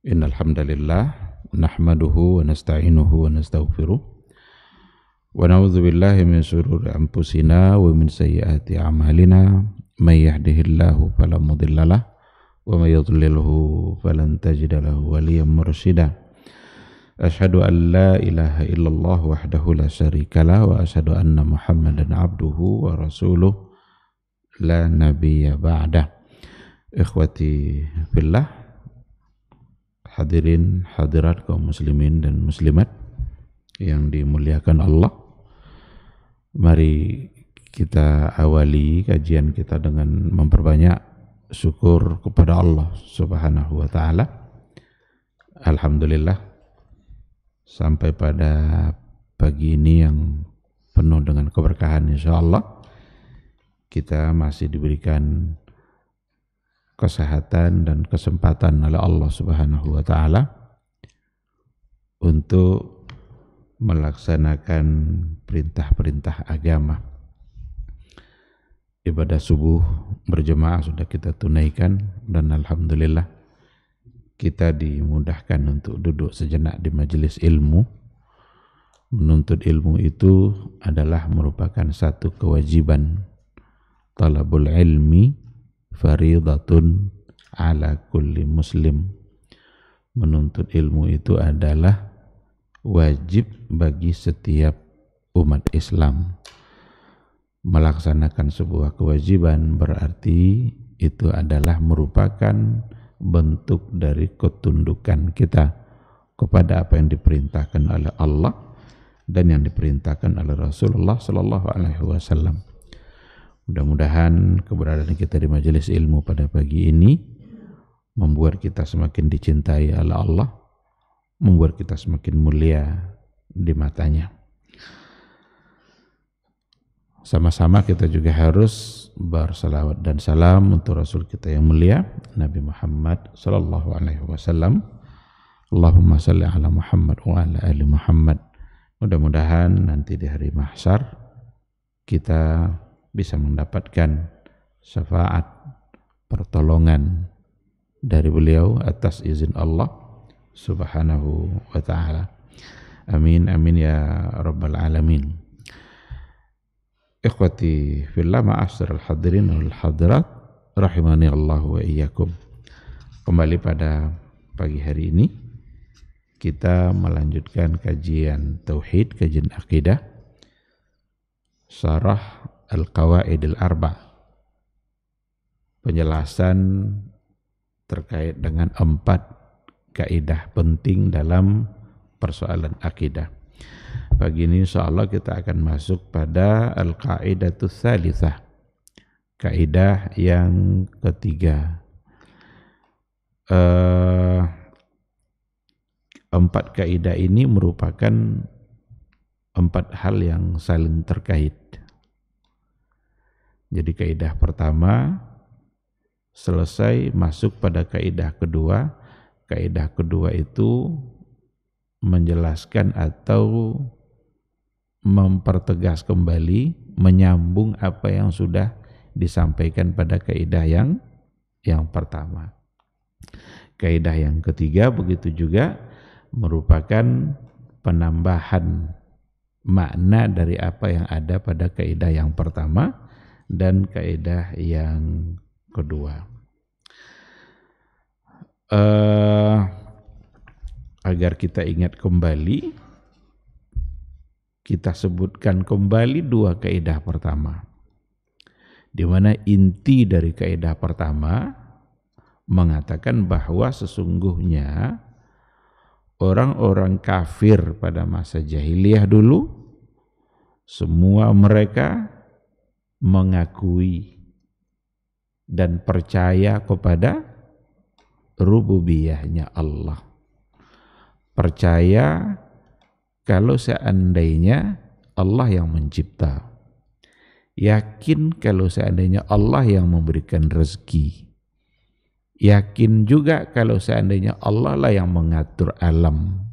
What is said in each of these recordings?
Innal hamdalillah nahmaduhu wa nasta'inuhu wa nastaghfiruh wa na'udzu billahi min shururi anfusina wa min sayyiati a'malina may yahdihillahu fala mudhillalah wa may yudlilhu falan tajida lahu waliyyan mursyida. Asyhadu an la ilaha illallah wahdahu la syarikalah wa asyhadu anna Muhammadan abduhu wa rasuluh la nabiyya ba'dah. Ikhwati fillah, hadirin hadirat kaum muslimin dan muslimat yang dimuliakan Allah, mari kita awali kajian kita dengan memperbanyak syukur kepada Allah Subhanahu wa taala. Alhamdulillah, sampai pada pagi ini yang penuh dengan keberkahan insyaallah, kita masih diberikan kesehatan dan kesempatan oleh Allah Subhanahu wa taala untuk melaksanakan perintah-perintah agama. Ibadah subuh berjemaah sudah kita tunaikan dan alhamdulillah kita dimudahkan untuk duduk sejenak di majelis ilmu. Menuntut ilmu itu adalah merupakan satu kewajiban. Talabul ilmi faridatun ala kulli muslim. Menuntut ilmu itu adalah wajib bagi setiap umat Islam. Melaksanakan sebuah kewajiban berarti itu adalah merupakan bentuk dari ketundukan kita kepada apa yang diperintahkan oleh Allah dan yang diperintahkan oleh Rasulullah sallallahu alaihi wasallam. Mudah-mudahan keberadaan kita di majelis ilmu pada pagi ini membuat kita semakin dicintai oleh Allah, membuat kita semakin mulia di matanya. Sama-sama kita juga harus bersalawat dan salam untuk Rasul kita yang mulia, Nabi Muhammad sallallahu alaihi wasallam. Allahumma salli ala Muhammad wa ala ali Muhammad. Mudah-mudahan nanti di hari mahsyar kita bisa mendapatkan syafaat, pertolongan dari beliau atas izin Allah Subhanahu wa ta'ala. Amin, amin ya rabbal alamin. Ikhwati fillah, ma'asyiral hadirin wal hadirat rahimani Allah wa iyyakum. Kembali pada pagi hari ini kita melanjutkan kajian tauhid, kajian akidah, syarah Al-Qawaidil Arba', penjelasan terkait dengan 4 kaidah penting dalam persoalan akidah. Pagi ini insyaallah kita akan masuk pada Al-Qaidatus Tsalitsah, kaidah yang ketiga. 4 kaidah ini merupakan 4 hal yang saling terkait. Jadi kaidah pertama selesai, masuk pada kaidah kedua. Kaidah kedua itu menjelaskan atau mempertegas kembali, menyambung apa yang sudah disampaikan pada kaidah yang pertama. Kaidah yang ketiga begitu juga merupakan penambahan makna dari apa yang ada pada kaidah yang pertama dan kaidah yang kedua. Agar kita ingat kembali, kita sebutkan kembali 2 kaidah pertama, di mana inti dari kaidah pertama mengatakan bahwa sesungguhnya orang-orang kafir pada masa jahiliyah dulu, semua mereka mengakui dan percaya kepada rububiyahnya Allah. Percaya kalau seandainya Allah yang mencipta. Yakin kalau seandainya Allah yang memberikan rezeki. Yakin juga kalau seandainya Allah lah yang mengatur alam.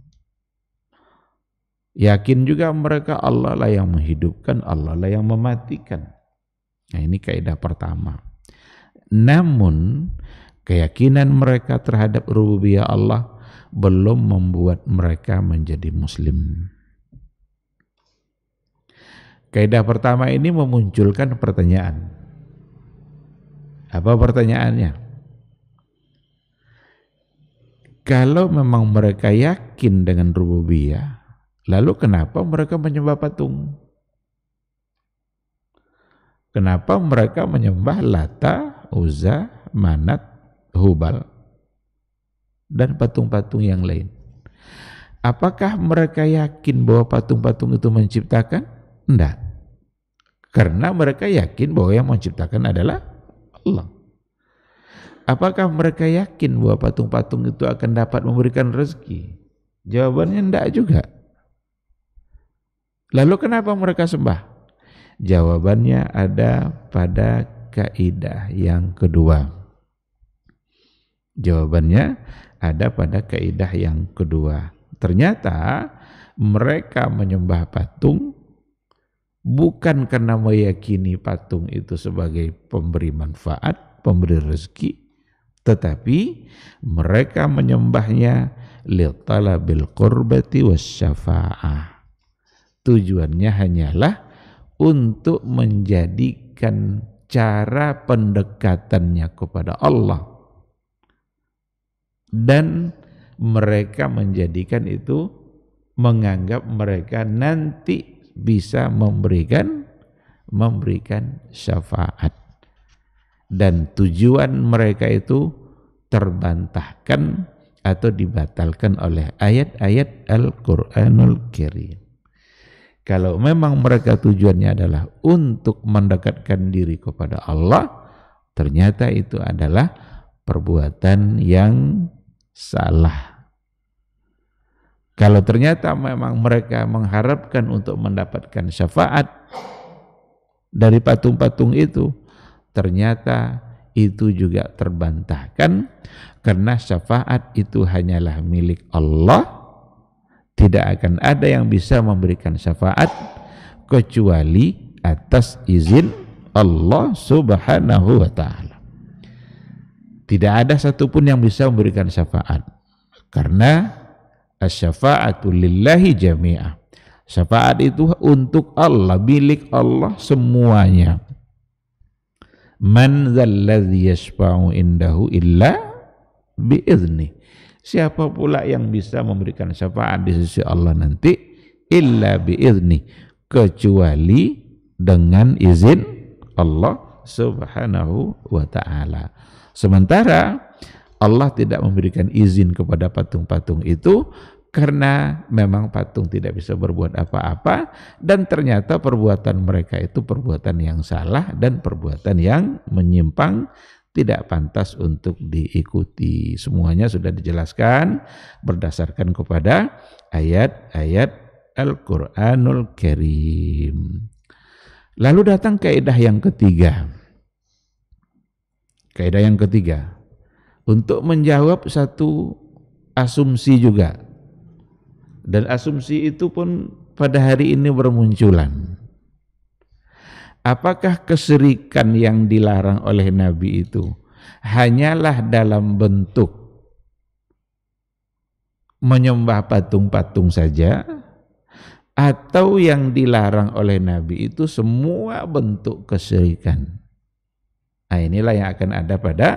Yakin juga mereka Allah lah yang menghidupkan, Allah lah yang mematikan. Nah, ini kaidah pertama. Namun keyakinan mereka terhadap rububiyah Allah belum membuat mereka menjadi muslim. Kaidah pertama ini memunculkan pertanyaan. Apa pertanyaannya? Kalau memang mereka yakin dengan rububiyah, lalu kenapa mereka menyembah patung? Kenapa mereka menyembah Lata, Uzza, Manat, Hubal, dan patung-patung yang lain? Apakah mereka yakin bahwa patung-patung itu menciptakan? Tidak. Karena mereka yakin bahwa yang menciptakan adalah Allah. Apakah mereka yakin bahwa patung-patung itu akan dapat memberikan rezeki? Jawabannya tidak juga. Lalu kenapa mereka sembah? Jawabannya ada pada kaidah yang kedua. Jawabannya ada pada kaidah yang kedua. Ternyata mereka menyembah patung bukan karena meyakini patung itu sebagai pemberi manfaat, pemberi rezeki, tetapi mereka menyembahnya litalabil qurbati wasyafa'ah. Tujuannya hanyalah untuk menjadikan cara pendekatannya kepada Allah, dan mereka menjadikan itu, menganggap mereka nanti bisa memberikan syafaat, dan tujuan mereka itu terbantahkan atau dibatalkan oleh ayat-ayat Al-Quranul Karim. Kalau memang mereka tujuannya adalah untuk mendekatkan diri kepada Allah, ternyata itu adalah perbuatan yang salah. Kalau ternyata memang mereka mengharapkan untuk mendapatkan syafaat dari patung-patung itu, ternyata itu juga terbantahkan, karena syafaat itu hanyalah milik Allah. Tidak akan ada yang bisa memberikan syafaat kecuali atas izin Allah Subhanahu wa ta'ala. Tidak ada satupun yang bisa memberikan syafaat, karena asy-syafa'atu lillahi jami'ah. Syafaat itu untuk Allah, milik Allah semuanya. Man dzalladzi yashfa'u indahu illa bi'idznih. Siapa pula yang bisa memberikan syafaat di sisi Allah nanti? Illa bi'idznih, kecuali dengan izin Allah Subhanahu wa ta'ala. Sementara Allah tidak memberikan izin kepada patung-patung itu karena memang patung tidak bisa berbuat apa-apa, dan ternyata perbuatan mereka itu perbuatan yang salah dan perbuatan yang menyimpang, tidak pantas untuk diikuti. Semuanya sudah dijelaskan berdasarkan kepada ayat-ayat Al-Quranul Karim. Lalu datang kaidah yang ketiga. Kaidah yang ketiga untuk menjawab satu asumsi juga. Dan asumsi itu pun pada hari ini bermunculan. Apakah kesyirikan yang dilarang oleh Nabi itu hanyalah dalam bentuk menyembah patung-patung saja, atau yang dilarang oleh Nabi itu semua bentuk kesyirikan? Nah, inilah yang akan ada pada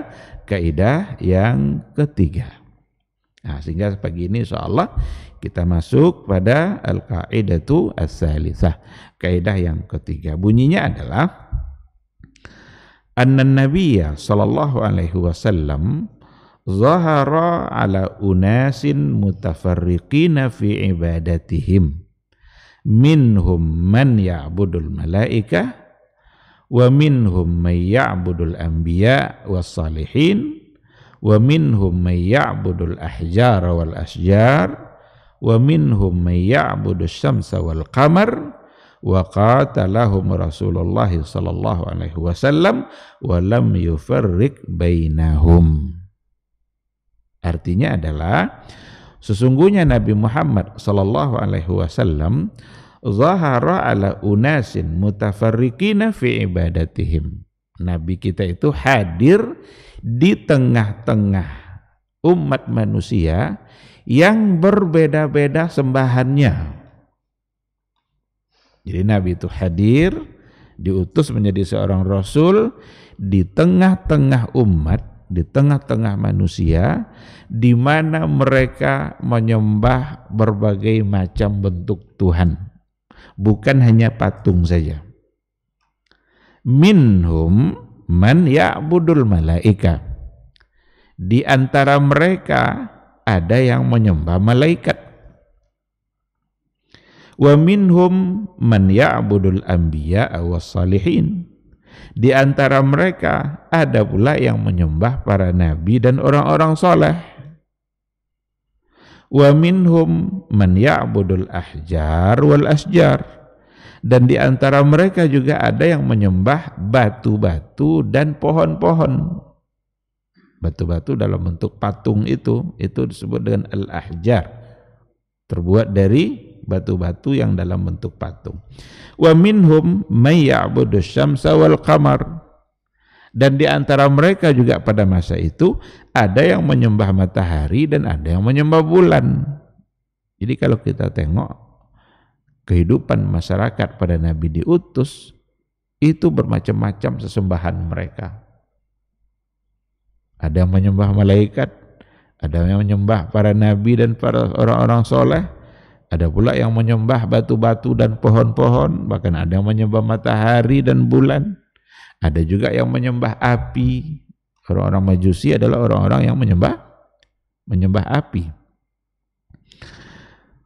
kaidah yang ketiga. Nah, sehingga pagi ini insyaallah kita masuk pada al-qaidatu as-salisah, kaidah yang ketiga. Bunyinya adalah annan nabiyya sallallahu alaihi wasallam zahara ala unasin mutafarriqina fi ibadatihim, minhum man ya'budul malaikah wa minhum man ya'budul anbiya was salihin wa minhum man ya'budul ahjar wal asjar wa minhum man ya'budu syamsa wal qamar wa qatalahum Rasulullah sallallahu alaihi wasallam wa lam yufarriq bainahum. Artinya adalah sesungguhnya Nabi Muhammad sallallahu alaihi wasallam zahara ala unasin mutafarriqina fi ibadatihim. Nabi kita itu hadir di tengah-tengah umat manusia yang berbeda-beda sembahannya. Jadi Nabi itu hadir, diutus menjadi seorang rasul di tengah-tengah umat, di tengah-tengah manusia, di mana mereka menyembah berbagai macam bentuk Tuhan, bukan hanya patung saja. Minhum man ya'budul malaika. Di antara mereka ada yang menyembah malaikat. Wa minhum man ya'budul anbiya was salihin. Di antara mereka ada pula yang menyembah para nabi dan orang-orang soleh. Wa minhum man ya'budul ahjar wal asjar. Dan di antara mereka juga ada yang menyembah batu-batu dan pohon-pohon. Batu-batu dalam bentuk patung itu disebut dengan al-ahjar. Terbuat dari batu-batu yang dalam bentuk patung. Wa minhum may ya'budu syamsa wal qamar. Dan di antara mereka juga pada masa itu ada yang menyembah matahari dan ada yang menyembah bulan. Jadi kalau kita tengok kehidupan masyarakat pada Nabi diutus, itu bermacam-macam sesembahan mereka. Ada yang menyembah malaikat, ada yang menyembah para nabi dan para orang-orang soleh, ada pula yang menyembah batu-batu dan pohon-pohon, bahkan ada yang menyembah matahari dan bulan, ada juga yang menyembah api. Orang-orang Majusi adalah orang-orang yang menyembah api.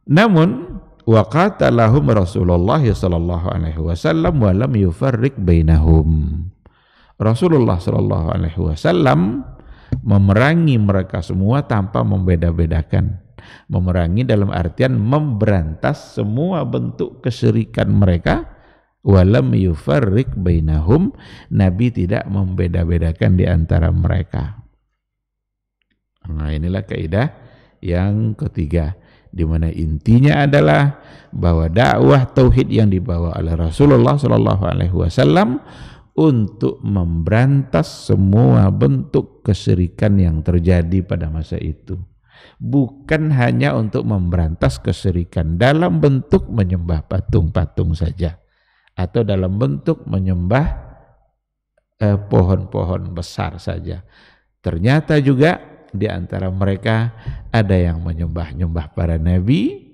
Namun wa qatalahum Rasulullah sallallahu alaihi wasallam wa lam yufarriq bainahum. Rasulullah sallallahu alaihi wasallam memerangi mereka semua tanpa membeda-bedakan. Memerangi dalam artian memberantas semua bentuk kesyirikan mereka. Wa lam yufarriq bainahum. Nabi tidak membeda-bedakan di antara mereka. Nah, inilah kaidah yang ketiga, di mana intinya adalah bahwa dakwah tauhid yang dibawa oleh Rasulullah sallallahu alaihi wasallam untuk memberantas semua bentuk kesyirikan yang terjadi pada masa itu. Bukan hanya untuk memberantas kesyirikan dalam bentuk menyembah patung-patung saja, atau dalam bentuk menyembah pohon-pohon besar saja. Ternyata juga di antara mereka ada yang menyembah-nyembah para nabi,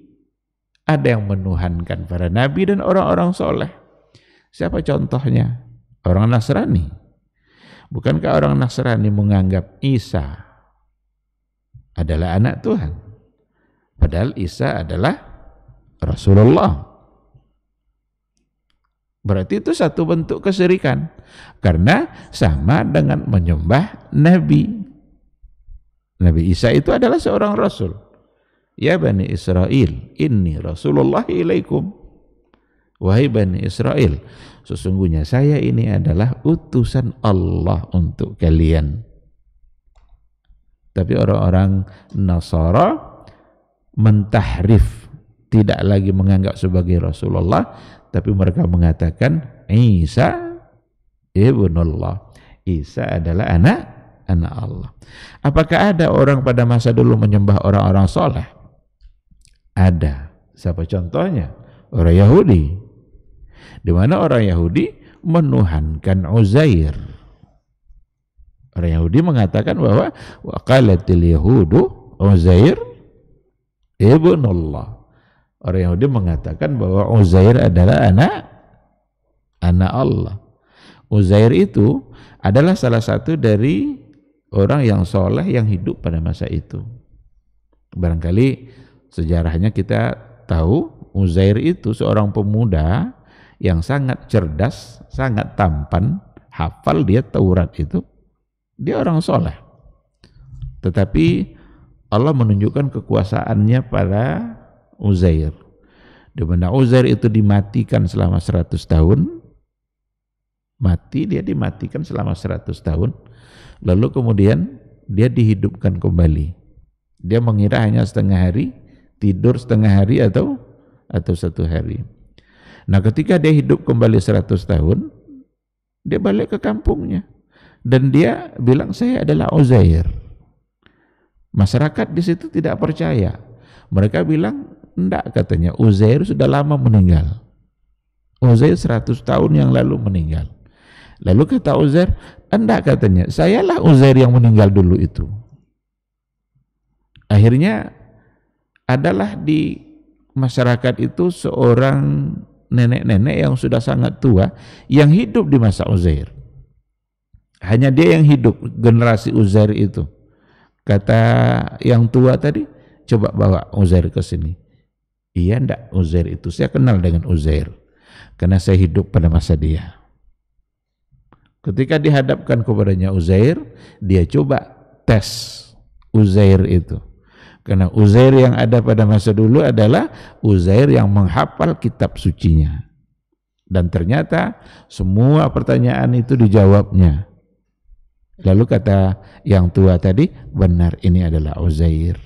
ada yang menuhankan para nabi dan orang-orang soleh. Siapa contohnya? Orang Nasrani. Bukankah orang Nasrani menganggap Isa adalah anak Tuhan? Padahal Isa adalah Rasulullah. Berarti itu satu bentuk kesyirikan, karena sama dengan menyembah nabi. Nabi Isa itu adalah seorang rasul. Ya Bani Israel, inni Rasulullah ilaikum. Wahai Bani Israel, sesungguhnya saya ini adalah utusan Allah untuk kalian. Tapi orang-orang Nasara mentahrif, tidak lagi menganggap sebagai Rasulullah, tapi mereka mengatakan Isa ibnullah. Isa adalah anak Allah. Apakah ada orang pada masa dulu menyembah orang-orang soleh? Ada. Siapa contohnya? Orang Yahudi. Di mana orang Yahudi menuhankan Uzair. Orang Yahudi mengatakan bahwa wa qalatil yahudu Uzair ibnullah. Orang Yahudi mengatakan bahwa Uzair adalah anak Allah. Uzair itu adalah salah satu dari orang yang soleh yang hidup pada masa itu. Barangkali sejarahnya kita tahu Uzair itu seorang pemuda yang sangat cerdas, sangat tampan, hafal dia Taurat itu. Dia orang soleh. Tetapi Allah menunjukkan kekuasaannya pada Uzair. Di mana Uzair itu dimatikan selama 100 tahun. Mati, dia dimatikan selama 100 tahun. Lalu kemudian dia dihidupkan kembali. Dia mengira hanya setengah hari, tidur setengah hari atau 1 hari. Nah, ketika dia hidup kembali 100 tahun, dia balik ke kampungnya. Dan dia bilang, saya adalah Uzair. Masyarakat di situ tidak percaya. Mereka bilang, enggak, katanya Uzair sudah lama meninggal. Uzair 100 tahun yang lalu meninggal. Lalu kata Uzair, enggak, katanya, sayalah Uzair yang meninggal dulu itu. Akhirnya adalah di masyarakat itu seorang nenek-nenek yang sudah sangat tua yang hidup di masa Uzair. Hanya dia yang hidup generasi Uzair itu. Kata yang tua tadi, coba bawa Uzair ke sini. Iya, enggak, Uzair itu saya kenal dengan Uzair karena saya hidup pada masa dia. Ketika dihadapkan kepadanya Uzair, dia coba tes Uzair itu. Karena Uzair yang ada pada masa dulu adalah Uzair yang menghafal kitab sucinya. Dan ternyata semua pertanyaan itu dijawabnya. Lalu kata yang tua tadi, benar, ini adalah Uzair.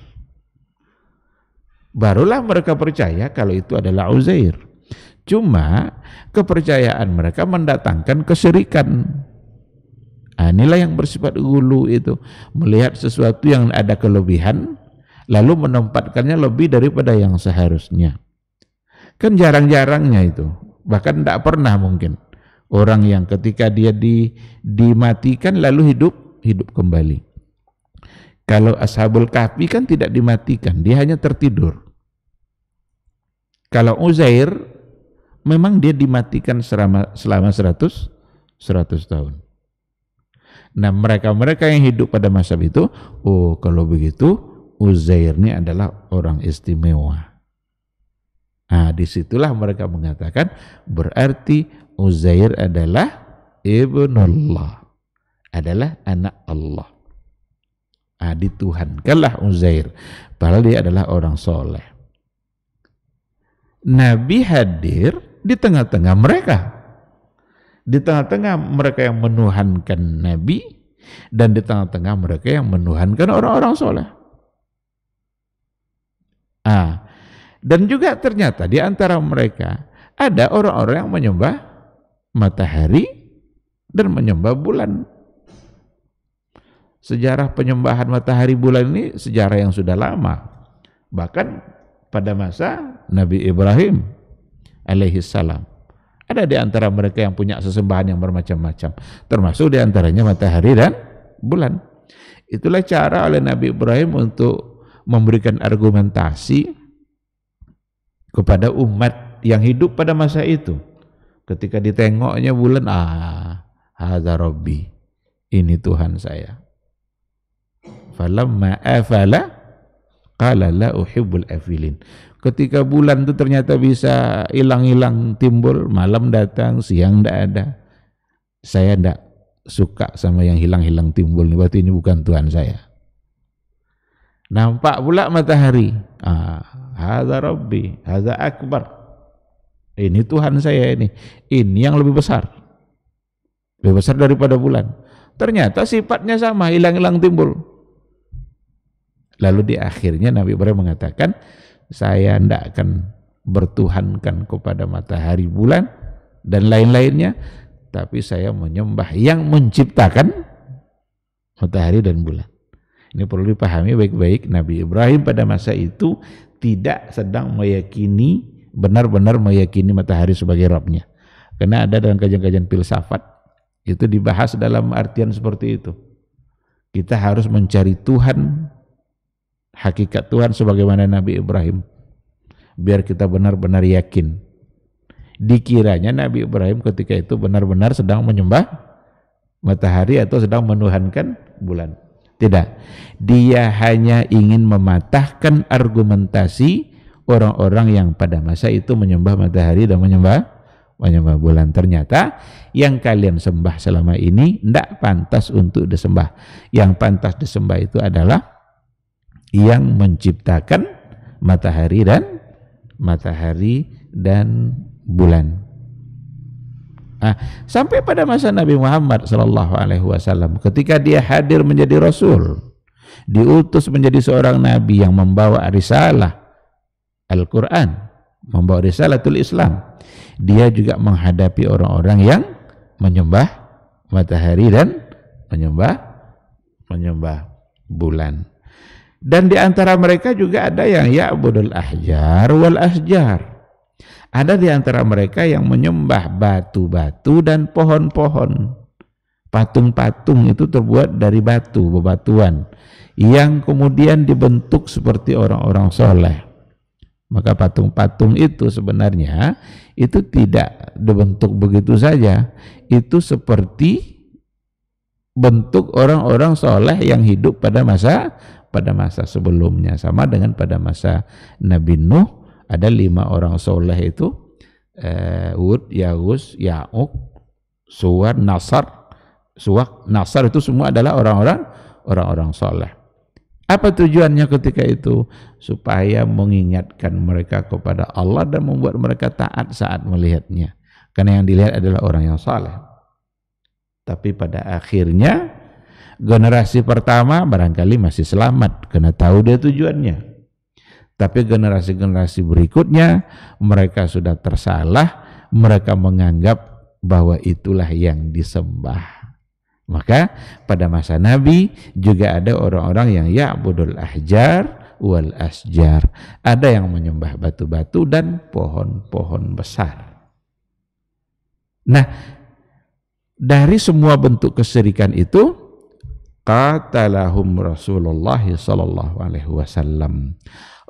Barulah mereka percaya kalau itu adalah Uzair. Cuma kepercayaan mereka mendatangkan kesyirikan. Inilah yang bersifat ghulu itu, melihat sesuatu yang ada kelebihan lalu menempatkannya lebih daripada yang seharusnya. Kan jarang-jarangnya itu, bahkan tidak pernah mungkin orang yang ketika dia dimatikan lalu hidup kembali. Kalau Ashabul Kahfi kan tidak dimatikan, dia hanya tertidur. Kalau Uzair memang dia dimatikan selama 100 tahun. Nah, mereka yang hidup pada masa itu, oh kalau begitu Uzair ini adalah orang istimewa. Nah, disitulah mereka mengatakan berarti Uzair adalah ibnullah, adalah anak Allah. Dituhankanlah Uzair, padahal dia adalah orang soleh. Nabi hadir di tengah-tengah mereka, di tengah-tengah mereka yang menuhankan Nabi, dan di tengah-tengah mereka yang menuhankan orang-orang soleh. Dan juga ternyata di antara mereka ada orang-orang yang menyembah matahari dan menyembah bulan. Sejarah penyembahan matahari bulan ini sejarah yang sudah lama. Bahkan pada masa Nabi Ibrahim alaihissalam ada di antara mereka yang punya sesembahan yang bermacam-macam, termasuk di antaranya matahari dan bulan. Itulah cara oleh Nabi Ibrahim untuk memberikan argumentasi kepada umat yang hidup pada masa itu. Ketika ditengoknya bulan, hadza rabbi, ini Tuhan saya. Falamma afala qala la uhibbul afilin. Ketika bulan itu ternyata bisa hilang-hilang timbul, malam datang, siang tidak ada, saya tidak suka sama yang hilang-hilang timbul, berarti ini bukan Tuhan saya. Nampak pula matahari, hadza rabbi, hadza akbar, ini Tuhan saya, ini yang lebih besar daripada bulan. Ternyata sifatnya sama, hilang-hilang timbul. Lalu di akhirnya Nabi Ibrahim mengatakan, saya tidak akan bertuhankan kepada matahari, bulan dan lain-lainnya, tapi saya menyembah yang menciptakan matahari dan bulan. Ini perlu dipahami baik-baik. Nabi Ibrahim pada masa itu tidak sedang meyakini, benar-benar meyakini matahari sebagai Rabbnya. Karena ada dalam kajian-kajian filsafat, itu dibahas dalam artian seperti itu. Kita harus mencari Tuhan, hakikat Tuhan sebagaimana Nabi Ibrahim, biar kita benar-benar yakin. Dikiranya Nabi Ibrahim ketika itu benar-benar sedang menyembah matahari atau sedang menuhankan bulan. Tidak, dia hanya ingin mematahkan argumentasi orang-orang yang pada masa itu menyembah matahari dan menyembah bulan. Ternyata yang kalian sembah selama ini tidak pantas untuk disembah. Yang pantas disembah itu adalah yang menciptakan matahari dan bulan. Sampai pada masa Nabi Muhammad SAW, ketika dia hadir menjadi Rasul, diutus menjadi seorang Nabi yang membawa risalah Al-Quran, membawa risalatul Islam, dia juga menghadapi orang-orang yang menyembah matahari dan menyembah bulan. Dan di antara mereka juga ada yang ya'budul ahjar wal asjar. Ada di antara mereka yang menyembah batu-batu dan pohon-pohon. Patung-patung itu terbuat dari batu, bebatuan, yang kemudian dibentuk seperti orang-orang soleh. Maka patung-patung itu sebenarnya itu tidak dibentuk begitu saja. Itu seperti bentuk orang-orang soleh yang hidup pada masa sebelumnya. Sama dengan pada masa Nabi Nuh, ada 5 orang soleh itu, Hud, Yagus, Ya'uq, Suwar, Nasar itu semua adalah orang-orang soleh. Apa tujuannya ketika itu? Supaya mengingatkan mereka kepada Allah dan membuat mereka taat saat melihatnya. Karena yang dilihat adalah orang yang saleh. Tapi pada akhirnya generasi pertama barangkali masih selamat karena tahu dia tujuannya. Tapi generasi-generasi berikutnya mereka sudah tersalah, mereka menganggap bahwa itulah yang disembah. Maka pada masa Nabi juga ada orang-orang yang ya'budul ahjar wal asjar. Ada yang menyembah batu-batu dan pohon-pohon besar. Nah, dari semua bentuk kesyirikan itu qatalahum Rasulullah sallallahu alaihi wasallam.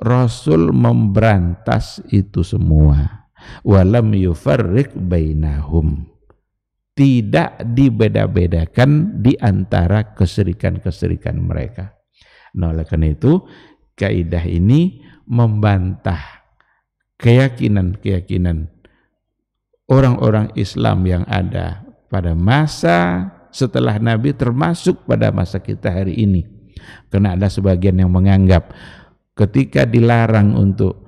Rasul memberantas itu semua. Walam yufarriq bainahum. Tidak dibeda-bedakan di antara kesyirikan-kesyirikan mereka. Nah, oleh karena itu kaidah ini membantah keyakinan-keyakinan orang-orang Islam yang ada pada masa setelah Nabi, termasuk pada masa kita hari ini. Karena ada sebagian yang menganggap ketika dilarang untuk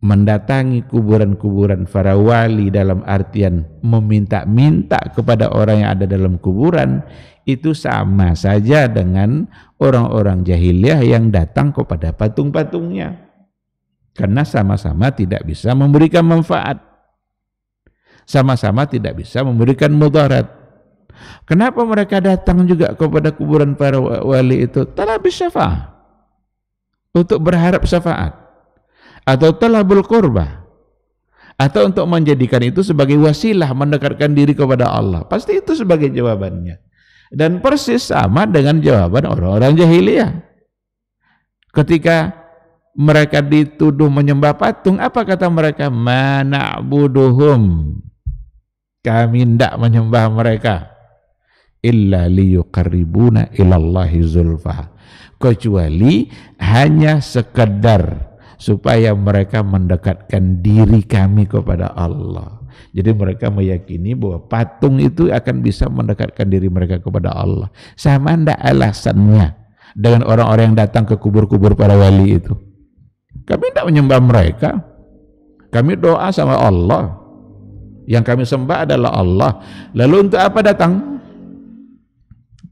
mendatangi kuburan-kuburan para wali dalam artian meminta-minta kepada orang yang ada dalam kuburan, itu sama saja dengan orang-orang jahiliyah yang datang kepada patung-patungnya, karena sama-sama tidak bisa memberikan manfaat, sama-sama tidak bisa memberikan mudarat. Kenapa mereka datang juga kepada kuburan para wali itu? Talab syafa'ah, untuk berharap syafaat, atau talabul qurbah, atau untuk menjadikan itu sebagai wasilah mendekatkan diri kepada Allah. Pasti itu sebagai jawabannya. Dan persis sama dengan jawaban orang-orang jahiliyah. Ketika mereka dituduh menyembah patung, apa kata mereka? Ma na'buduhum, kami tidak menyembah mereka, illa liyuqarribuna ilallahi zulfa, kecuali hanya sekedar supaya mereka mendekatkan diri kami kepada Allah. Jadi mereka meyakini bahwa patung itu akan bisa mendekatkan diri mereka kepada Allah. Sama ndak alasannya dengan orang-orang yang datang ke kubur-kubur para wali itu? Kami tidak menyembah mereka, kami doa sama Allah, yang kami sembah adalah Allah. Lalu untuk apa datang?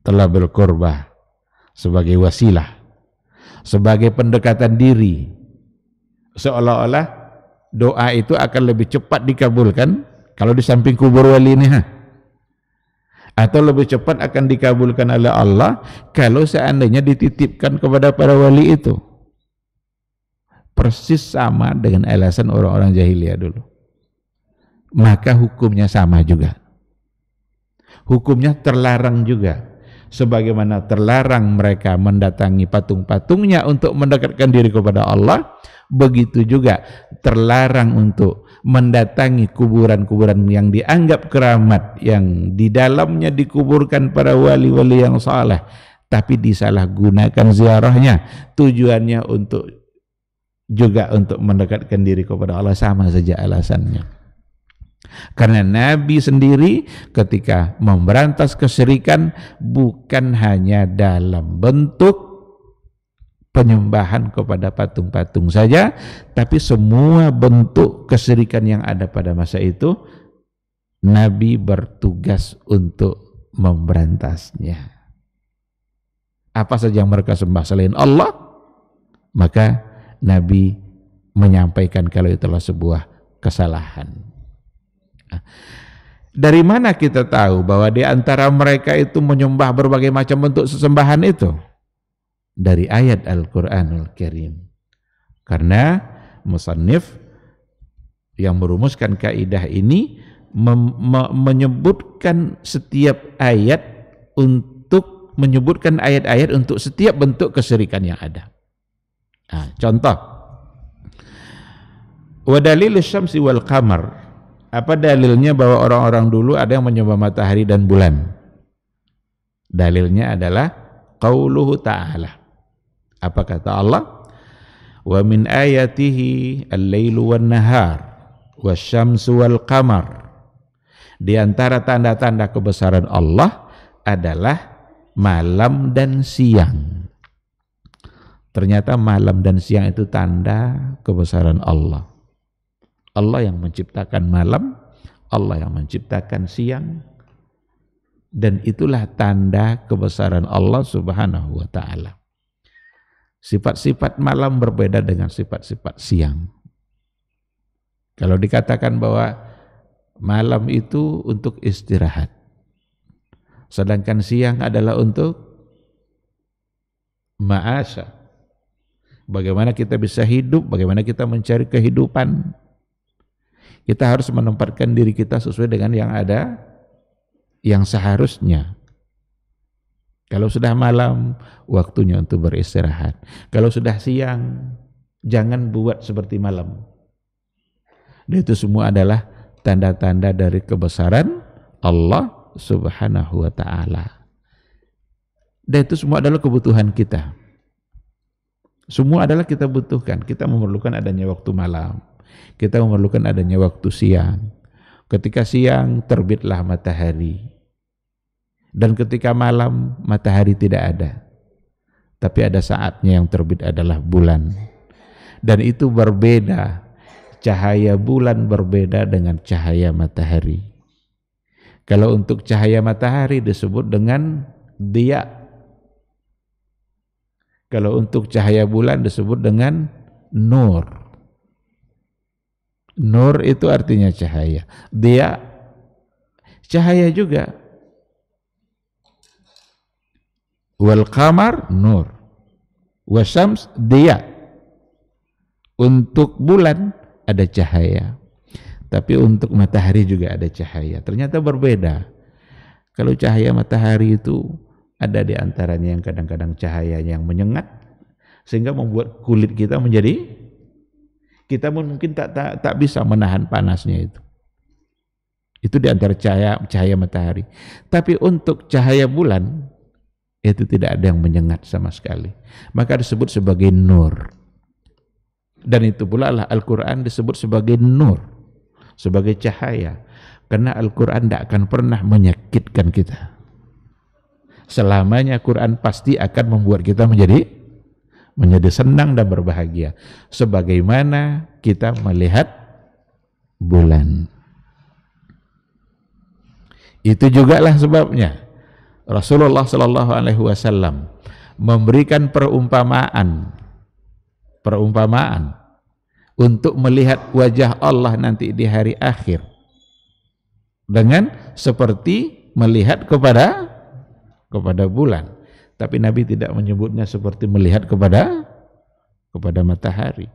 Talabul qurbah, sebagai wasilah, sebagai pendekatan diri. Seolah-olah doa itu akan lebih cepat dikabulkan kalau di samping kubur wali ini, atau lebih cepat akan dikabulkan oleh Allah kalau seandainya dititipkan kepada para wali itu. Persis sama dengan alasan orang-orang jahiliyah dulu. Maka hukumnya sama juga. Hukumnya terlarang juga. Sebagaimana terlarang mereka mendatangi patung-patungnya untuk mendekatkan diri kepada Allah, begitu juga terlarang untuk mendatangi kuburan-kuburan yang dianggap keramat, yang di dalamnya dikuburkan para wali-wali yang saleh, tapi disalahgunakan ziarahnya, tujuannya untuk juga untuk mendekatkan diri kepada Allah. Sama saja alasannya. Karena Nabi sendiri ketika memberantas kesyirikan bukan hanya dalam bentuk penyembahan kepada patung-patung saja, tapi semua bentuk kesyirikan yang ada pada masa itu Nabi bertugas untuk memberantasnya. Apa saja yang mereka sembah selain Allah, maka Nabi menyampaikan kalau itulah sebuah kesalahan. Dari mana kita tahu bahwa di antara mereka itu menyembah berbagai macam bentuk sesembahan itu? dari ayat Al-Quranul Karim. Karena musannif yang merumuskan kaidah ini menyebutkan setiap ayat untuk menyebutkan ayat-ayat untuk setiap bentuk kesyirikan yang ada. Nah, contoh, wa dalil syamsi wal qamar. Apa dalilnya bahwa orang-orang dulu ada yang menyembah matahari dan bulan? Dalilnya adalah qauluhu ta'ala. Apa kata Allah? Wa min ayatihi al-lailu wan nahar wasyamsu wal qamar. Di antara tanda-tanda kebesaran Allah adalah malam dan siang. Ternyata malam dan siang itu tanda kebesaran Allah. Allah yang menciptakan malam, Allah yang menciptakan siang, dan itulah tanda kebesaran Allah Subhanahu wa ta'ala. Sifat-sifat malam berbeda dengan sifat-sifat siang. Kalau dikatakan bahwa malam itu untuk istirahat, sedangkan siang adalah untuk ma'asya. Bagaimana kita bisa hidup, bagaimana kita mencari kehidupan. Kita harus menempatkan diri kita sesuai dengan yang ada, yang seharusnya. Kalau sudah malam, waktunya untuk beristirahat. Kalau sudah siang, jangan buat seperti malam. Dan itu semua adalah tanda-tanda dari kebesaran Allah Subhanahu wa ta'ala. Dan itu semua adalah kebutuhan kita. Semua adalah kita butuhkan. Kita memerlukan adanya waktu malam. Kita memerlukan adanya waktu siang. Ketika siang terbitlah matahari. Dan ketika malam matahari tidak ada. Tapi ada saatnya yang terbit adalah bulan. Dan itu berbeda. Cahaya bulan berbeda dengan cahaya matahari. Kalau untuk cahaya matahari disebut dengan diya. Kalau untuk cahaya bulan disebut dengan nur. Nur itu artinya cahaya. Diya, cahaya juga. Wal qamar, nur. Wasyams, diya. Untuk bulan ada cahaya, tapi untuk matahari juga ada cahaya. Ternyata berbeda. Kalau cahaya matahari itu ada di antaranya yang kadang-kadang cahayanya yang menyengat, sehingga membuat kulit kita menjadi, kita mungkin tak bisa menahan panasnya itu. Itu di antara cahaya matahari. Tapi untuk cahaya bulan itu tidak ada yang menyengat sama sekali. Maka disebut sebagai nur. Dan itu pula lah Al-Quran disebut sebagai nur, sebagai cahaya. Karena Al-Quran tidak akan pernah menyakitkan kita. Selamanya Quran pasti akan membuat kita menjadi senang dan berbahagia. Sebagaimana kita melihat bulan. Itu juga lah sebabnya Rasulullah SAW memberikan perumpamaan untuk melihat wajah Allah nanti di hari akhir dengan seperti melihat kepada bulan. Tapi Nabi tidak menyebutnya seperti melihat kepada matahari.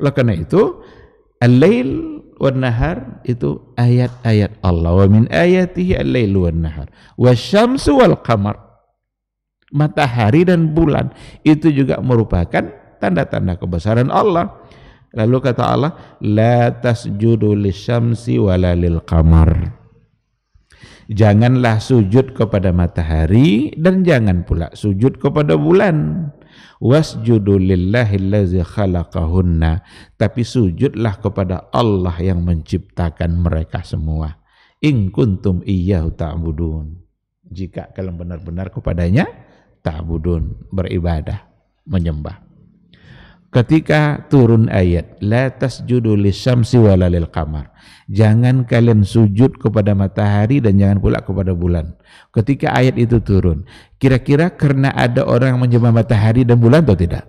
Oleh karena itu al-lail wan nahar itu ayat-ayat Allah. Wa min ayatihi al-lail wan nahar wasyamsu wal qamar. Matahari dan bulan itu juga merupakan tanda-tanda kebesaran Allah. Lalu kata Allah, la tasjudu lisyamsi wala lil qamar. Janganlah sujud kepada matahari dan jangan pula sujud kepada bulan. Wasjudu lillahillazi khalaqahunna. Tapi sujudlah kepada Allah yang menciptakan mereka semua. In kuntum iyyahu ta'budun. Jika kalian benar-benar kepadanya ta'budun, beribadah, menyembah. Ketika turun ayat la tasjudu lisyamsi wala lil qamar, jangan kalian sujud kepada matahari dan jangan pula kepada bulan. Ketika ayat itu turun, kira-kira karena ada orang yang menyembah matahari dan bulan atau tidak?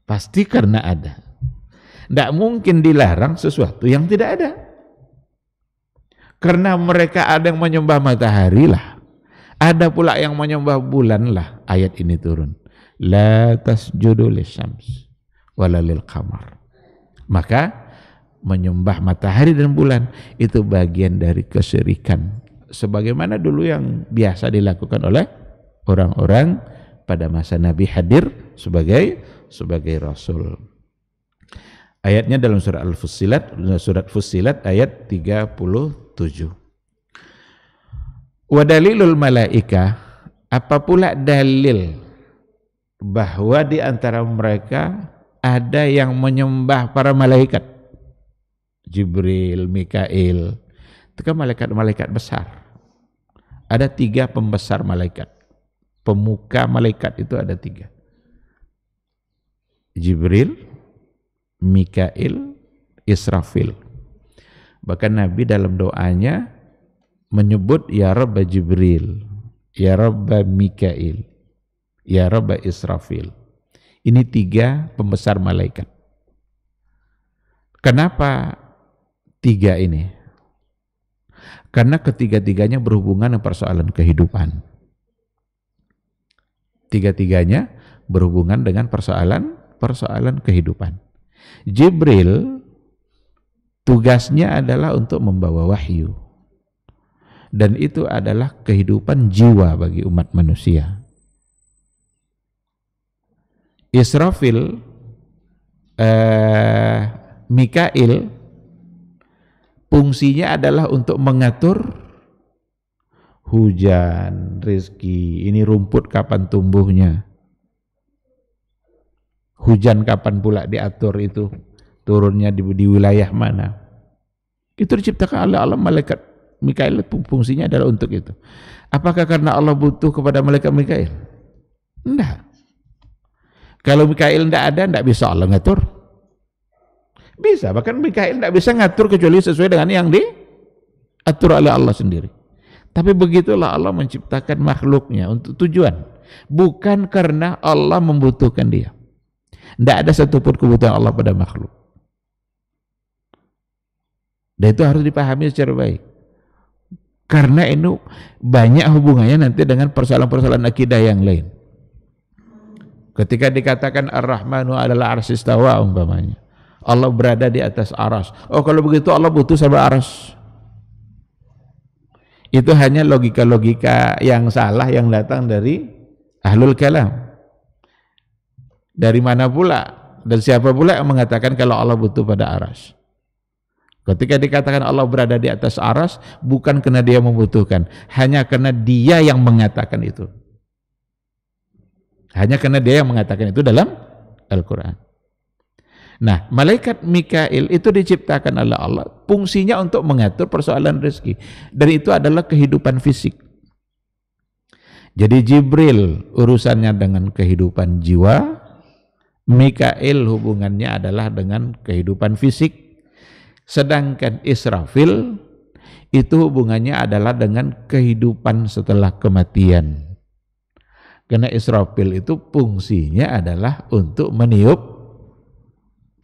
Pasti karena ada. Tidak mungkin dilarang sesuatu yang tidak ada. Karena mereka ada yang menyembah matahari lah, Ada pula yang menyembah bulan, lah ayat ini turun. La tasjudu lisyams wala lil qamar. Maka menyembah matahari dan bulan itu bagian dari kesyirikan, sebagaimana dulu yang biasa dilakukan oleh orang-orang pada masa Nabi hadir sebagai rasul. Ayatnya dalam surat Fussilat ayat 37. Wa dalilul malaika, apa pula dalil bahwa di antara mereka ada yang menyembah para malaikat, Jibril, Mikail, itu kan malaikat-malaikat besar. Ada 3 pembesar malaikat, pemuka malaikat itu ada 3. Jibril, Mikail, Israfil. Bahkan Nabi dalam doanya menyebut ya Rabb Jibril, ya Rabb Mikail, ya Rabb Israfil. Ini 3 pembesar malaikat. Kenapa 3 ini? Karena ketiga-tiganya berhubungan dengan persoalan kehidupan. Tiga-tiganya berhubungan dengan persoalan kehidupan. Jibril tugasnya adalah untuk membawa wahyu. Dan itu adalah kehidupan jiwa bagi umat manusia. Israfil, Mikail, fungsinya adalah untuk mengatur hujan, rezeki, ini rumput kapan tumbuhnya, hujan kapan pula diatur itu, turunnya di wilayah mana. Itu diciptakan oleh Allah. Malaikat Mikail fungsinya adalah untuk itu. Apakah karena Allah butuh kepada malaikat Mikail? Enggak. Kalau Mikail enggak ada, enggak bisa Allah ngatur. Bisa, bahkan Mikail enggak bisa ngatur kecuali sesuai dengan yang diatur oleh Allah sendiri. Tapi begitulah Allah menciptakan makhluknya untuk tujuan. Bukan karena Allah membutuhkan dia. Enggak ada satupun kebutuhan Allah pada makhluk. Dan itu harus dipahami secara baik. Karena itu banyak hubungannya nanti dengan persoalan-persoalan akidah yang lain. Ketika dikatakan Ar-Rahmanu adalah arsy istawa umpamanya, Allah berada di atas aras. Oh, kalau begitu Allah butuh sama aras. Itu hanya logika-logika yang salah yang datang dari ahlul kalam. Dari mana pula dan siapa pula yang mengatakan kalau Allah butuh pada aras? Ketika dikatakan Allah berada di atas aras, bukan karena dia membutuhkan, hanya karena dia yang mengatakan itu. Hanya karena dia yang mengatakan itu dalam Al-Quran. Nah, malaikat Mikail itu diciptakan oleh Allah, fungsinya untuk mengatur persoalan rezeki. Dan itu adalah kehidupan fisik. Jadi Jibril urusannya dengan kehidupan jiwa, Mikail hubungannya adalah dengan kehidupan fisik, sedangkan Israfil itu hubungannya adalah dengan kehidupan setelah kematian. Karena Israfil itu fungsinya adalah untuk meniup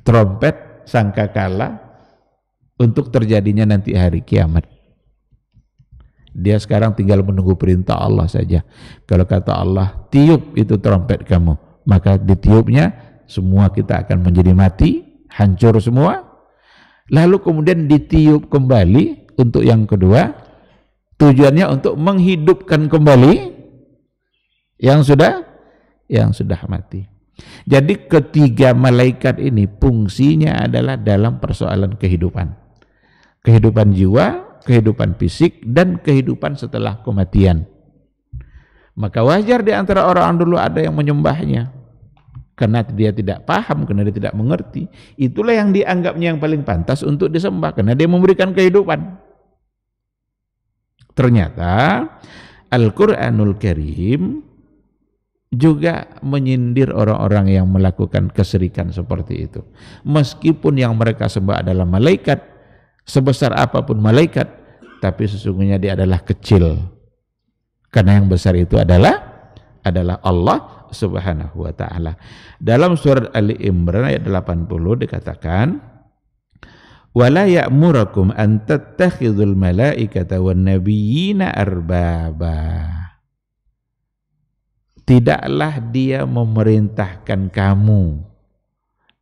trompet sangkakala untuk terjadinya nanti hari kiamat. Dia sekarang tinggal menunggu perintah Allah saja. Kalau kata Allah, tiup itu trompet kamu, maka ditiupnya, semua kita akan menjadi mati, hancur semua. Lalu kemudian ditiup kembali untuk yang kedua, tujuannya untuk menghidupkan kembali yang sudah mati. Jadi ketiga malaikat ini fungsinya adalah dalam persoalan kehidupan. Kehidupan jiwa, kehidupan fisik, dan kehidupan setelah kematian. Maka wajar di antara orang dulu ada yang menyembahnya. Karena dia tidak paham, karena dia tidak mengerti. Itulah yang dianggapnya yang paling pantas untuk disembah, karena dia memberikan kehidupan. Ternyata Al-Quranul Karim juga menyindir orang-orang yang melakukan kesyirikan seperti itu. Meskipun yang mereka sembah adalah malaikat, sebesar apapun malaikat, tapi sesungguhnya dia adalah kecil. Karena yang besar itu adalah Allah Subhanahu wa ta'ala. Dalam surat Ali Imran ayat 80 dikatakan, wala ya'murakum an tattakhidul malaikata wan nabiyyina arbaba. tidaklah dia memerintahkan kamu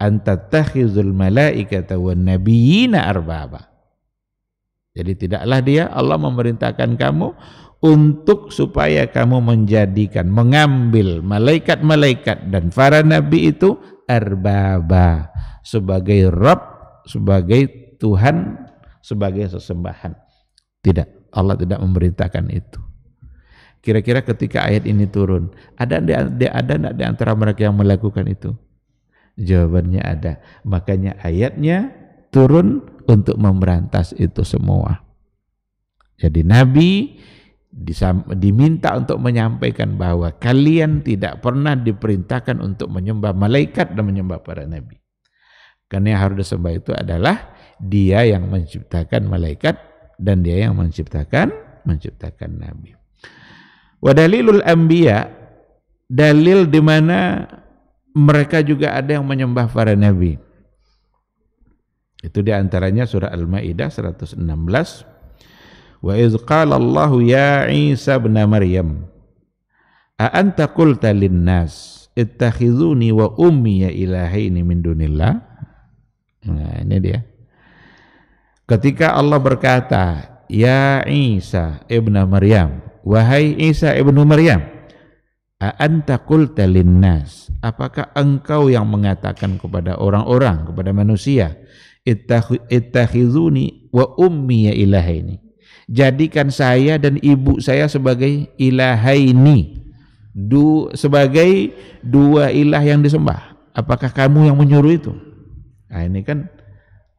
antattakhizul malaikata wan nabiyina arbaba. Jadi tidaklah dia, Allah memerintahkan kamu untuk supaya kamu mengambil malaikat-malaikat dan para nabi itu arbaba, sebagai Rabb, sebagai Tuhan, sebagai sesembahan. Tidak, Allah tidak memerintahkan itu. Kira-kira ketika ayat ini turun, ada enggak di antara mereka yang melakukan itu? Jawabannya ada. Makanya ayatnya turun untuk memberantas itu semua. Jadi Nabi diminta untuk menyampaikan bahwa kalian tidak pernah diperintahkan untuk menyembah malaikat dan menyembah para nabi. Karena yang harus disembah itu adalah Dia yang menciptakan malaikat dan Dia yang menciptakan nabi. Wa dalilul anbiya, dalil di mana mereka juga ada yang menyembah para nabi. Itu diantaranya surah Al-Maidah 116. Wa iz qala Allah ya Isa ibn Maryam a anta qulta lin-nas ittakhizuni wa ummi ilahaini min dunillah. Nah, ini dia. Ketika Allah berkata, ya Isa ibn Maryam, wahai Isa ibn Maryam, a anta qulta lin-nas, apakah engkau yang mengatakan kepada orang-orang, kepada manusia, ittakhizuni wa ummi ilahaini, jadikan saya dan ibu saya sebagai ilahaini, sebagai dua ilah yang disembah. Apakah kamu yang menyuruh itu? Nah, ini kan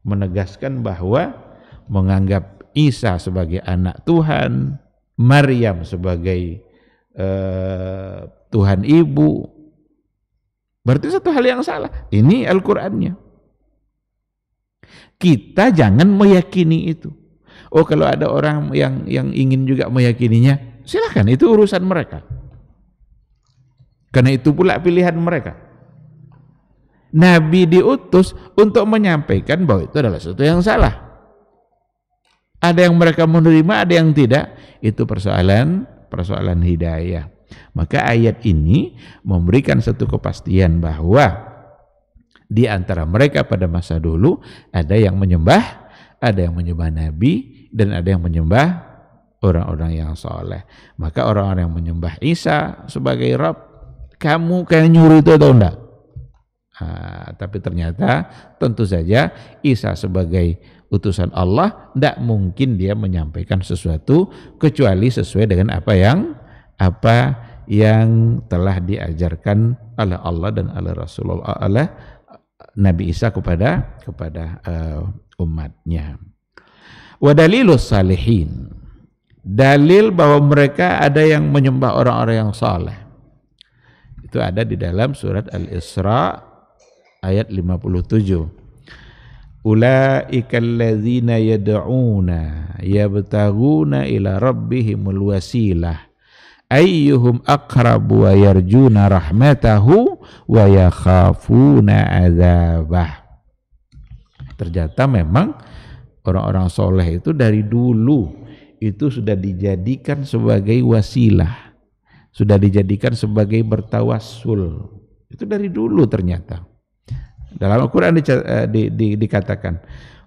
menegaskan bahwa menganggap Isa sebagai anak Tuhan, Maryam sebagai Tuhan ibu, berarti satu hal yang salah. Ini Al-Qur'annya. Kita jangan meyakini itu. Oh, kalau ada orang yang ingin juga meyakininya, silakan, itu urusan mereka. Karena itu pula pilihan mereka. Nabi diutus untuk menyampaikan bahwa itu adalah sesuatu yang salah. Ada yang mereka menerima, ada yang tidak. Itu persoalan hidayah. Maka ayat ini memberikan satu kepastian bahwa di antara mereka pada masa dulu ada yang menyembah Nabi dan ada yang menyembah orang-orang yang soleh. Maka orang-orang yang menyembah Isa sebagai Rabb, kamu kayak nyuruh itu atau enggak? Tapi ternyata tentu saja Isa sebagai utusan Allah tidak mungkin dia menyampaikan sesuatu kecuali sesuai dengan apa yang telah diajarkan oleh Allah dan oleh Rasulullah, oleh Nabi Isa kepada umatnya. Wa dalilus salihin, dalil bahwa mereka ada yang menyembah orang-orang yang saleh, itu ada di dalam surat Al-Isra ayat 57. Ulaika alladzina yad'una yabtaghuna ila rabbihimul wasilah ayyuhum aqrabu wa yarjuna rahmatahu wa yakhafuna adzabah. Ternyata memang orang-orang soleh itu dari dulu itu sudah dijadikan sebagai wasilah, sudah dijadikan sebagai bertawassul. Itu dari dulu ternyata. Dalam Al-Quran dikatakan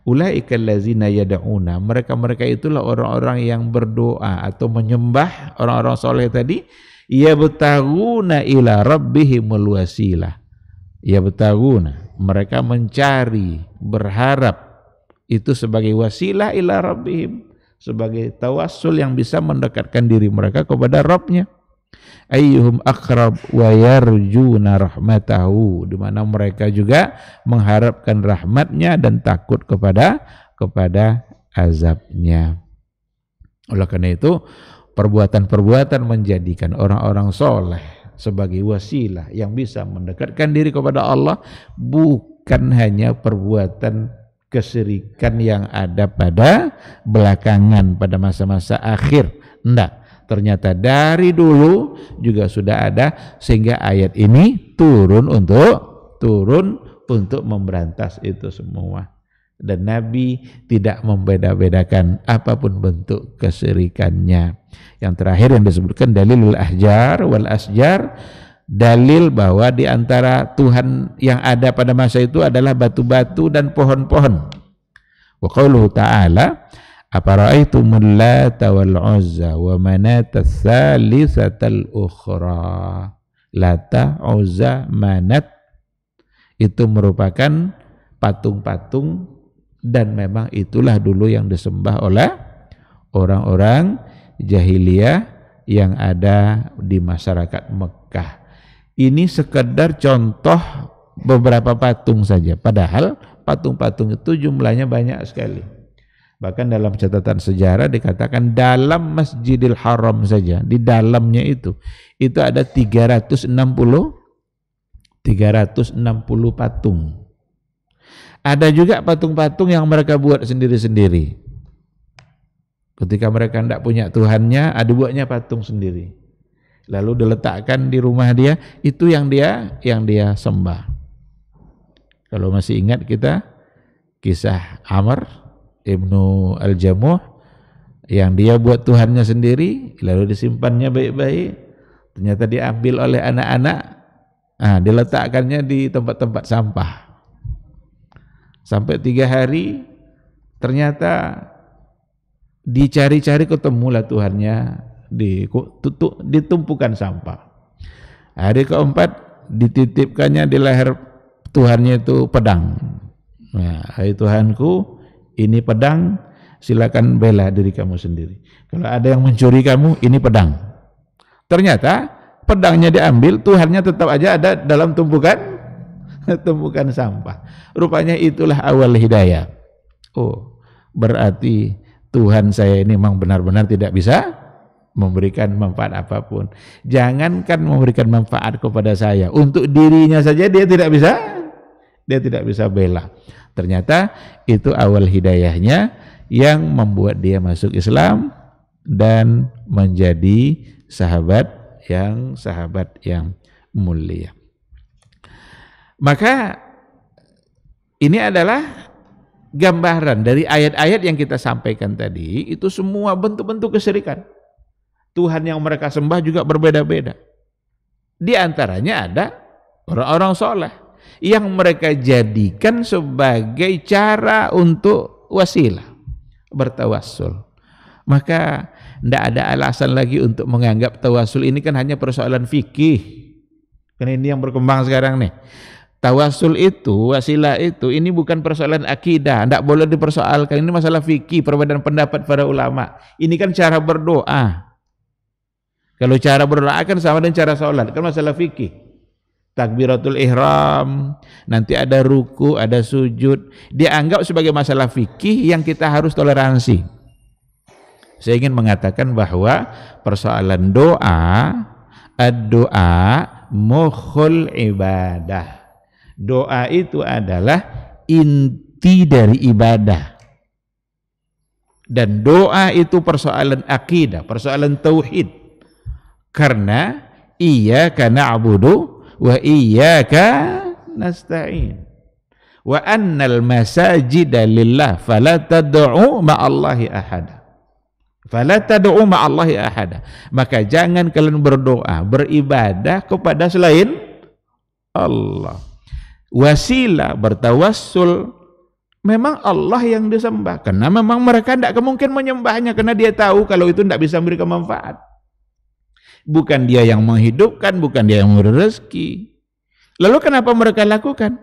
ulaika allazina yad'una, mereka itulah orang-orang yang berdoa atau menyembah orang-orang soleh tadi, yabtaghuna ila rabbihimul wasilah. Yabtaghuna, mereka mencari, berharap itu sebagai wasilah ila rabbihim, sebagai tawassul yang bisa mendekatkan diri mereka kepada Rabbnya. Ayyuhum aqrab wa yarjuna rahmatahu, di mana mereka juga mengharapkan rahmatnya dan takut kepada azabnya. Oleh karena itu perbuatan-perbuatan menjadikan orang-orang soleh sebagai wasilah yang bisa mendekatkan diri kepada Allah bukan hanya perbuatan kesyirikan yang ada pada belakangan, pada masa-masa akhir. Enggak. Ternyata dari dulu juga sudah ada, sehingga ayat ini turun untuk memberantas itu semua. dan Nabi tidak membeda-bedakan apapun bentuk kesyirikannya. Yang terakhir yang disebutkan dalilul ahjar wal asjar, dalil bahwa di antara Tuhan yang ada pada masa itu adalah batu-batu dan pohon-pohon. Wa qauluhu ta'ala afara'aitumul lata wal uzza wa manata tsalitsatal ukhra. Lata, uzza, manat itu merupakan patung-patung, dan memang itulah dulu yang disembah oleh orang-orang jahiliyah yang ada di masyarakat Mekah. Ini sekedar contoh beberapa patung saja, padahal patung-patung itu jumlahnya banyak sekali. Bahkan dalam catatan sejarah dikatakan dalam Masjidil Haram saja, di dalamnya itu ada 360 patung. Ada juga patung-patung yang mereka buat sendiri-sendiri. Ketika mereka tidak punya Tuhannya, ada buatnya patung sendiri. Lalu diletakkan di rumah dia, itu yang dia sembah. Kalau masih ingat kita kisah Amr Ibnu Al-Jamuh yang dia buat Tuhannya sendiri, lalu disimpannya baik-baik, ternyata diambil oleh anak-anak, diletakkannya di tempat-tempat sampah. Sampai 3 hari, ternyata dicari-cari ketemulah Tuhannya di tumpukan sampah. Hari keempat dititipkannya di leher Tuhannya itu pedang. Nah, hai Tuhanku, ini pedang, silakan bela diri kamu sendiri. Kalau ada yang mencuri kamu, ini pedang. Ternyata pedangnya diambil, Tuhannya tetap aja ada dalam tumpukan sampah. Rupanya itulah awal hidayah. Oh, berarti Tuhan saya ini memang benar-benar tidak bisa memberikan manfaat apapun. Jangankan memberikan manfaat kepada saya, untuk dirinya saja dia tidak bisa bela. Ternyata itu awal hidayahnya yang membuat dia masuk Islam dan menjadi sahabat yang mulia. Maka ini adalah gambaran dari ayat-ayat yang kita sampaikan tadi, itu semua bentuk-bentuk kesyirikan. Tuhan yang mereka sembah juga berbeda-beda. Di antaranya ada orang-orang soleh yang mereka jadikan sebagai cara untuk wasilah, bertawassul. Maka tidak ada alasan lagi untuk menganggap tawassul ini kan hanya persoalan fikih. Karena ini yang berkembang sekarang nih. Tawassul itu, wasilah itu, ini bukan persoalan akidah, tidak boleh dipersoalkan. Ini masalah fikih, perbedaan pendapat para ulama. Ini kan cara berdoa. Kalau cara berdoa kan sama dengan cara sholat, kan masalah fikih. Takbiratul ihram, nanti ada ruku, ada sujud, dianggap sebagai masalah fikih yang kita harus toleransi. Saya ingin mengatakan bahwa persoalan doa, ad-doa mukhul ibadah. Doa itu adalah inti dari ibadah. Dan doa itu persoalan akidah, persoalan tauhid. Karena iyyaka na'budu wa iyyaka nasta'in. Wa annal masajida lillah fala tad'u ma'allahi ahada. Fala tad'u ma'allahi ahada. Maka jangan kalian berdoa, beribadah kepada selain Allah. Wasilah, bertawassul, memang Allah yang disembah. Karena memang mereka tidak mungkin menyembahnya, karena dia tahu kalau itu tidak bisa memberikan manfaat. Bukan dia yang menghidupkan, bukan dia yang memberi rezeki. Lalu kenapa mereka lakukan?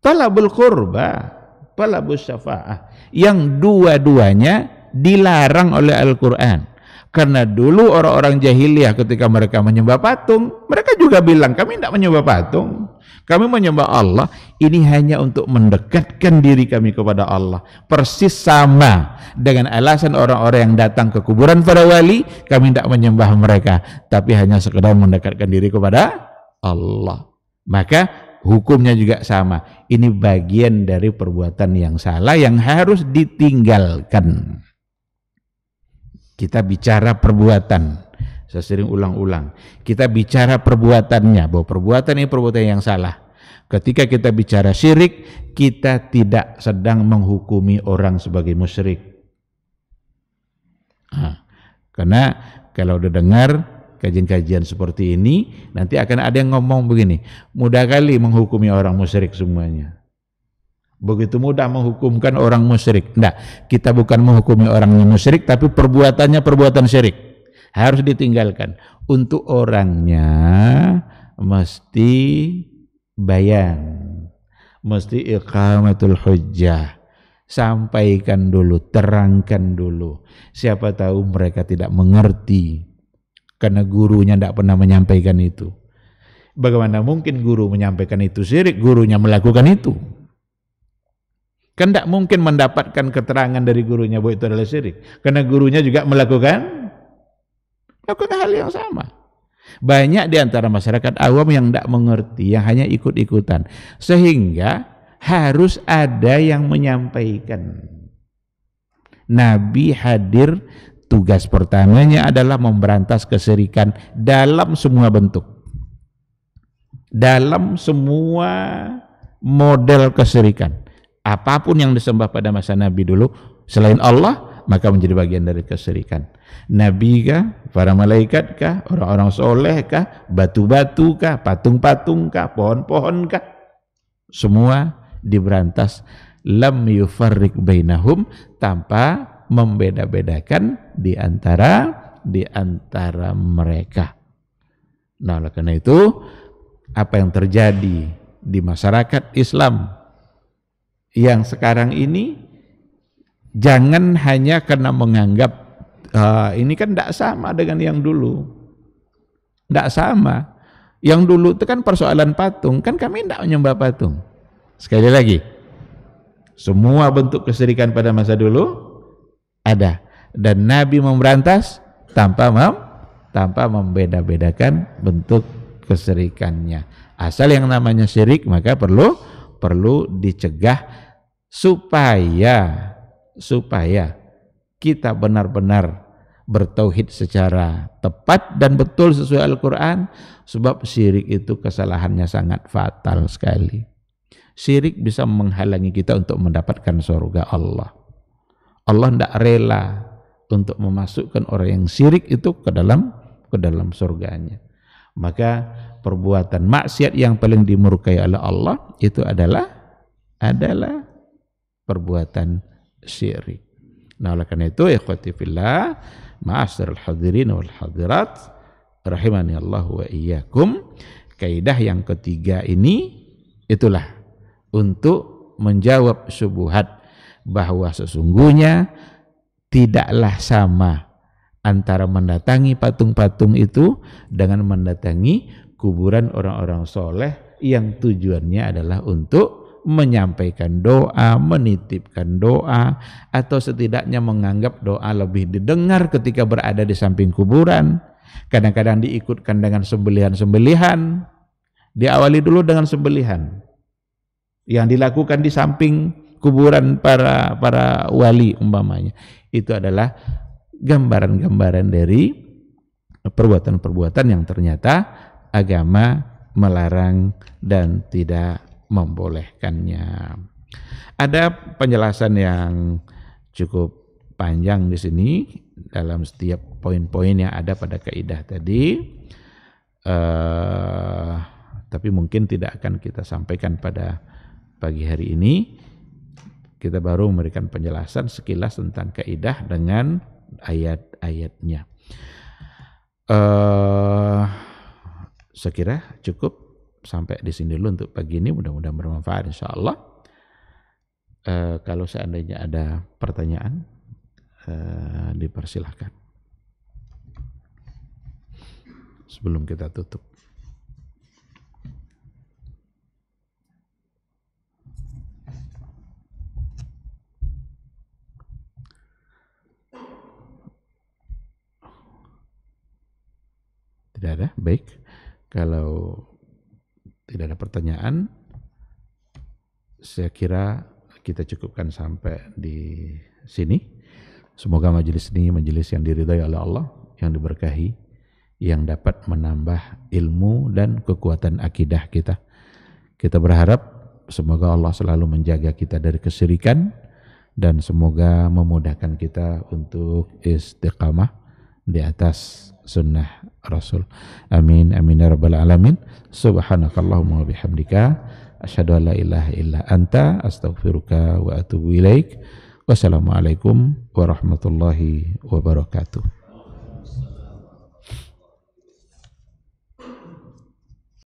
Talabul qurba, talabus syafa'ah, yang dua-duanya dilarang oleh Al-Quran. Karena dulu orang-orang jahiliyah ketika mereka menyembah patung, mereka juga bilang, kami tidak menyembah patung, kami menyembah Allah. Ini hanya untuk mendekatkan diri kami kepada Allah. Persis sama dengan alasan orang-orang yang datang ke kuburan para wali, kami tidak menyembah mereka, tapi hanya sekedar mendekatkan diri kepada Allah. Maka hukumnya juga sama. Ini bagian dari perbuatan yang salah yang harus ditinggalkan. Kita bicara perbuatan, saya sering ulang-ulang, kita bicara perbuatannya, bahwa perbuatan ini perbuatan yang salah. Ketika kita bicara syirik, kita tidak sedang menghukumi orang sebagai musyrik. Karena kalau udah dengar kajian-kajian seperti ini, nanti akan ada yang ngomong begini, mudah kali menghukumi orang musyrik semuanya. Begitu mudah menghukumkan orang musyrik. Enggak, kita bukan menghukumi orangnya musyrik, tapi perbuatannya perbuatan syirik. Harus ditinggalkan. Untuk orangnya mesti bayan, mesti iqamatul hujjah. Sampaikan dulu, terangkan dulu. Siapa tahu mereka tidak mengerti karena gurunya tidak pernah menyampaikan itu. Bagaimana mungkin guru menyampaikan itu syirik, gurunya melakukan itu? Kan tidak mungkin mendapatkan keterangan dari gurunya bahwa itu adalah syirik, karena gurunya juga melakukan hal yang sama. Banyak di antara masyarakat awam yang tidak mengerti, yang hanya ikut-ikutan, sehingga harus ada yang menyampaikan. Nabi hadir, tugas pertamanya adalah memberantas kesyirikan dalam semua bentuk, dalam semua model kesyirikan. Apapun yang disembah pada masa Nabi dulu selain Allah, maka menjadi bagian dari kesyirikan. Nabi kah, para malaikat kah, orang-orang soleh kah, batu-batu kah, patung-patung kah, pohon-pohon kah, semua diberantas. Lam yufarriq bainahum, tanpa membeda-bedakan di antara mereka. Nah, oleh karena itu apa yang terjadi di masyarakat Islam yang sekarang ini, jangan hanya karena menganggap ini kan tidak sama dengan yang dulu. Tidak sama. Yang dulu itu kan persoalan patung, kan kami tidak menyembah patung. Sekali lagi, semua bentuk kesyirikan pada masa dulu ada, dan Nabi memberantas tanpa membeda-bedakan bentuk kesyirikannya. Asal yang namanya syirik maka perlu dicegah supaya kita benar-benar bertauhid secara tepat dan betul sesuai Al-Quran. Sebab syirik itu kesalahannya sangat fatal sekali. Syirik bisa menghalangi kita untuk mendapatkan surga Allah. Allah tidak rela untuk memasukkan orang yang syirik itu ke dalam surganya. Maka perbuatan maksiat yang paling dimurkai oleh Allah itu adalah perbuatan syirik. Nah, oleh karena itu, ikhwati fillah, ma'asyiral hadirin wal hadirat, rahimani Allah wa iyyakum, kaidah yang ketiga ini itulah untuk menjawab syubhat bahwa sesungguhnya tidaklah sama antara mendatangi patung-patung itu dengan mendatangi kuburan orang-orang soleh yang tujuannya adalah untuk menyampaikan doa, menitipkan doa, atau setidaknya menganggap doa lebih didengar ketika berada di samping kuburan. Kadang-kadang diikutkan dengan sembelihan-sembelihan. Diawali dulu dengan sembelihan yang dilakukan di samping kuburan para wali umpamanya. Itu adalah gambaran-gambaran dari perbuatan-perbuatan yang ternyata agama melarang dan tidak membolehkannya. Ada penjelasan yang cukup panjang di sini dalam setiap poin-poin yang ada pada kaidah tadi, tapi mungkin tidak akan kita sampaikan pada pagi hari ini. Kita baru memberikan penjelasan sekilas tentang kaidah dengan ayat-ayatnya. Saya kira cukup sampai di sini dulu untuk pagi ini, mudah-mudahan bermanfaat insyaallah. Kalau seandainya ada pertanyaan, dipersilahkan sebelum kita tutup. Tidak ada? Baik. Kalau tidak ada pertanyaan, saya kira kita cukupkan sampai di sini. Semoga majelis ini majelis yang diridhai oleh Allah, yang diberkahi, yang dapat menambah ilmu dan kekuatan akidah kita. Kita berharap semoga Allah selalu menjaga kita dari kesyirikan dan semoga memudahkan kita untuk istiqamah di atas sunnah Rasul. Amin amin ya rabbal alamin. Subhanakallahumma wa bihamdika asyhadu an la ilaha illa anta astaghfiruka wa atubu ilaik. Wassalamualaikum warahmatullahi wabarakatuh.